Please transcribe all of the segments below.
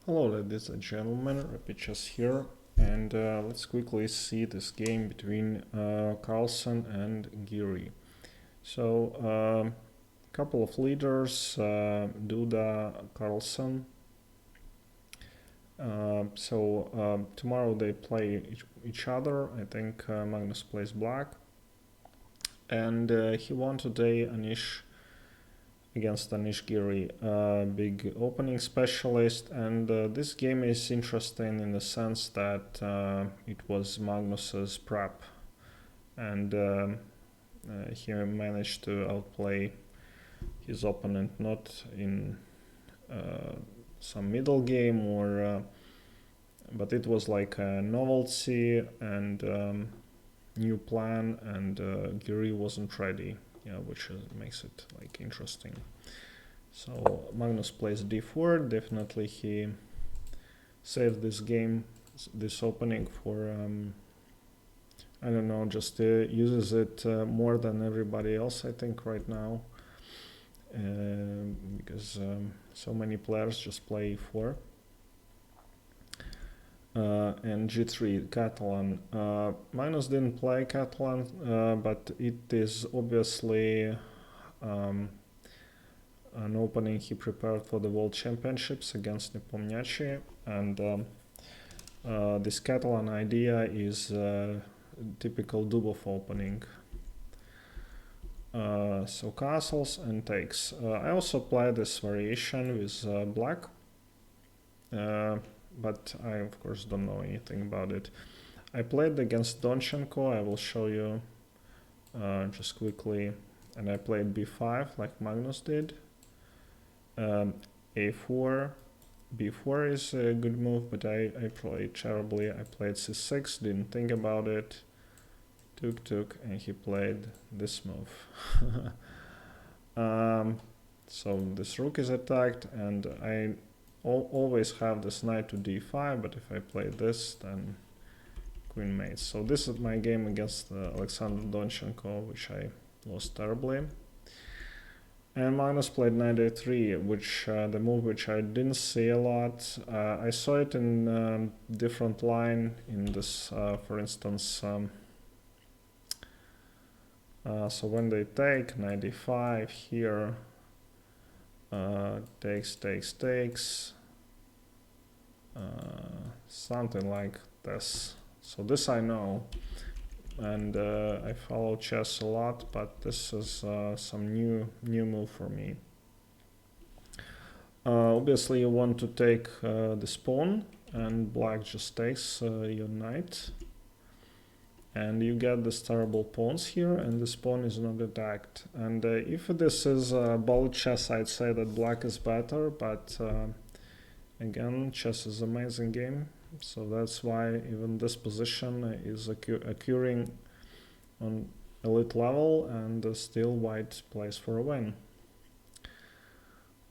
Hello ladies and gentlemen, Repitchas here, and let's quickly see this game between Carlsen and Giri. So, couple of leaders, Duda, Carlsen. Tomorrow they play each other. I think Magnus plays black, and he won today Anish against Anish Giri, big opening specialist, and this game is interesting in the sense that it was Magnus's prep, and he managed to outplay his opponent not in some middle game but it was like a novelty and new plan, and Giri wasn't ready. Yeah, which makes it like interesting. So Magnus plays d4. Definitely he saved this game, this opening for I don't know, just uses it more than everybody else, I think, right now, because so many players just play e4. And g3 Catalan. Magnus didn't play Catalan, but it is obviously an opening he prepared for the World Championships against Nepomniachtchi, and this Catalan idea is typical Dubov opening. So castles and takes. I also play this variation with black. But I of course don't know anything about it. I played against Donchenko, I will show you just quickly, and I played b5 like Magnus did. a4, b4 is a good move, but I played terribly. I played c6, didn't think about it, took, and he played this move. So this rook is attacked, and I always have this knight to d5, but if I play this, then queen mates. So this is my game against Alexander Donchenko, which I lost terribly. And Magnus played knight a3, which the move which I didn't see a lot. I saw it in different line in this, for instance. So when they take knight d5 here. Takes, something like this. So this I know, and I follow chess a lot, but this is some new move for me. Obviously you want to take this pawn, and black just takes your knight, and you get these terrible pawns here, and this pawn is not attacked. And if this is bullet chess, I'd say that black is better, but again, chess is an amazing game, so that's why even this position is occurring on elite level, and still white plays for a win.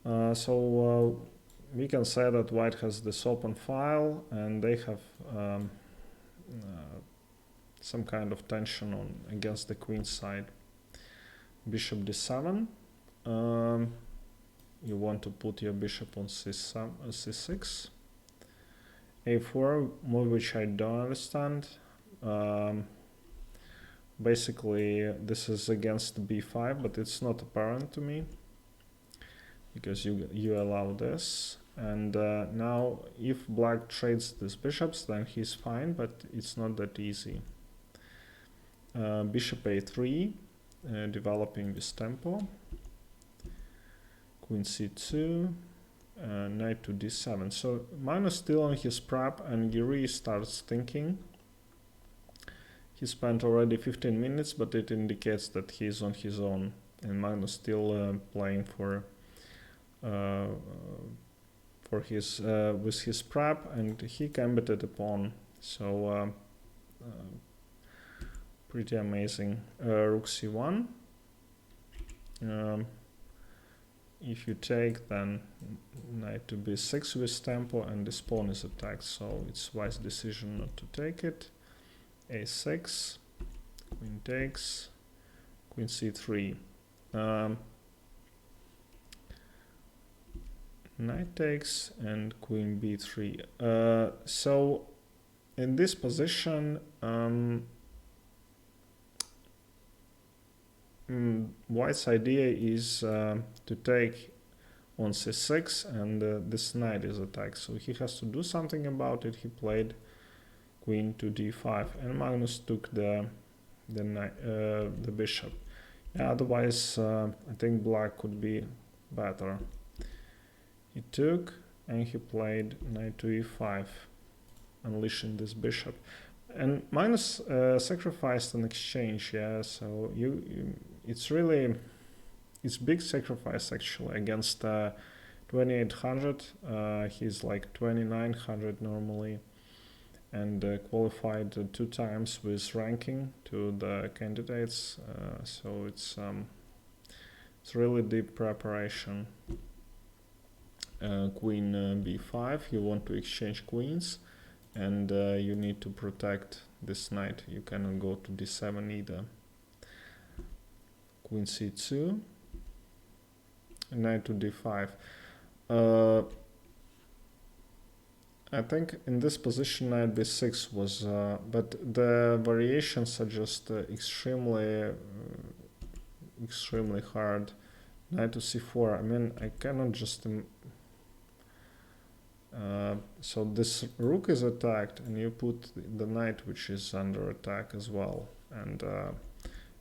So we can say that white has this open file, and they have some kind of tension on against the queen side. Bishop d7. You want to put your bishop on c6. a4, move which I don't understand. Basically this is against b5, but it's not apparent to me, because you allow this. And now if black trades these bishops, then he's fine, but it's not that easy. Bishop a3, developing this tempo. Queen c2, knight to d7. So Magnus still on his prep, and Giri starts thinking. He spent already 15 minutes, but it indicates that he's on his own, and Magnus still playing for his with his prep, and he gambited a pawn. So pretty amazing. Rook c1. If you take, then knight to b6 with tempo, and this pawn is attacked, so it's wise decision not to take it. a6, queen takes, queen c3. knight takes and queen b3. So in this position, white's idea is to take on c6, and this knight is attacked, so he has to do something about it. He played queen to d5, and Magnus took the bishop. Yeah, otherwise, I think black could be better. He took, and he played knight to e5, unleashing this bishop. And Magnus sacrificed an exchange, yeah, so it's big sacrifice actually against 2800. He's like 2900 normally, and qualified 2 times with ranking to the candidates. So it's really deep preparation. Queen b5. You want to exchange queens, and you need to protect this knight. You cannot go to d7 either. Queen c2. Knight to d5. I think in this position knight b6 was, but the variations are just extremely hard. Knight to c4. I mean, I cannot just. So this rook is attacked, and you put the knight, which is under attack as well. And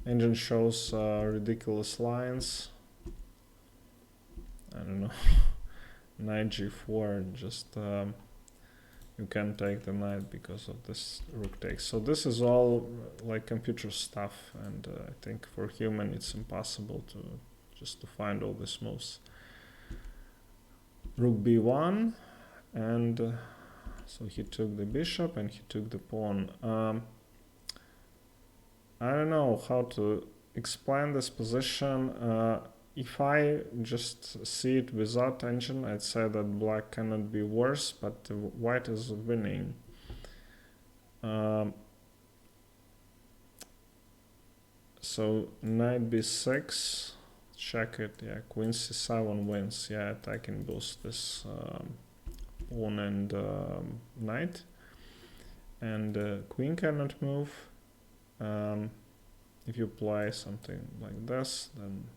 engine shows ridiculous lines. I don't know. Knight g4, just you can't take the knight because of this rook takes. So this is all like computer stuff, and I think for human it's impossible to find all these moves. Rook b1, and so he took the bishop and he took the pawn. I don't know how to explain this position. If I just see it without engine, I'd say that black cannot be worse, but white is winning. So knight b6, check it. Yeah, queen c7 wins. Yeah, attacking both this pawn and knight, and queen cannot move. If you play something like this, then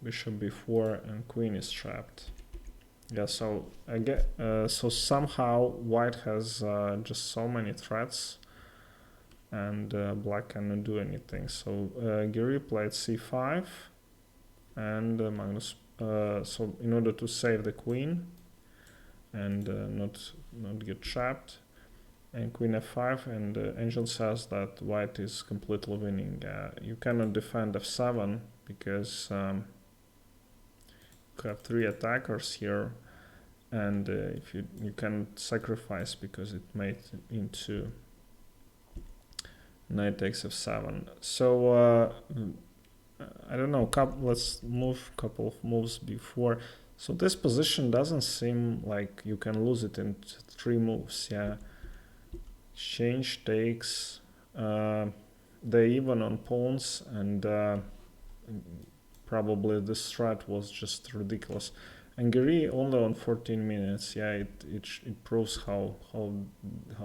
bishop b4 and queen is trapped. Yeah, so I get so somehow white has just so many threats, and black cannot do anything. So Giri played c5, and Magnus. So in order to save the queen and not get trapped, and queen f5, and engine says that white is completely winning. You cannot defend f7 because you have 3 attackers here, and if you can sacrifice because it made into knight takes f7. So I don't know. Let's move a couple of moves before. So this position doesn't seem like you can lose it in 3 moves. Yeah. Exchange takes. They even on pawns, and probably this threat was just ridiculous. And Giri only on 14 minutes. Yeah, it proves how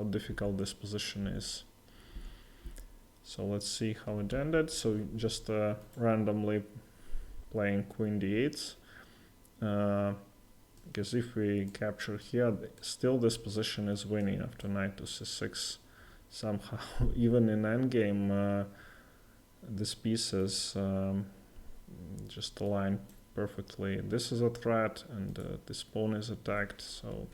difficult this position is. So let's see how it ended. So just randomly playing queen d8. Because if we capture here, still this position is winning after knight to c6. Somehow, even in endgame, these pieces just align perfectly. This is a threat, and this pawn is attacked. So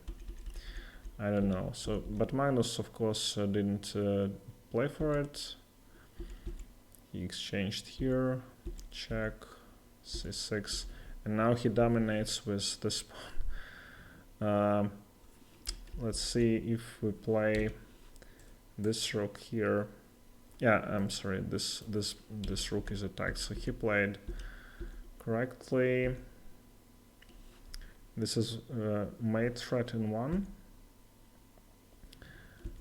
I don't know. So, but Magnus, of course, didn't play for it. He exchanged here, check, c6, and now he dominates with this pawn. Let's see if we play this rook here. Yeah, I'm sorry, this rook is attacked. So he played correctly. This is mate threat in 1.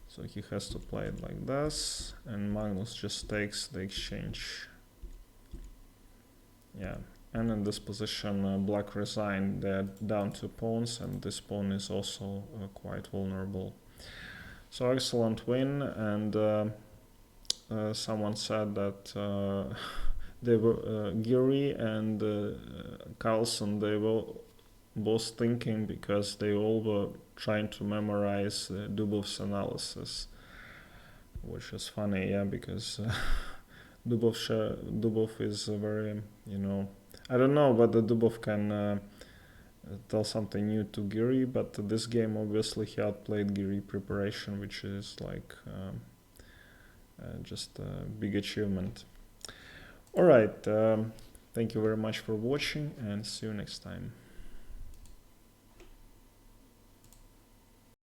So he has to play it like this, and Magnus just takes the exchange. Yeah, And in this position, black resigned. They're down 2 pawns, and this pawn is also quite vulnerable. So excellent win, and someone said that they were Giri and Carlsen. They were both thinking because they all were trying to memorize Dubov's analysis, which is funny, yeah, because Dubov is very, I don't know whether Dubov can tell something new to Giri, but this game obviously he outplayed Giri preparation, which is like just a big achievement. Alright, thank you very much for watching, and see you next time.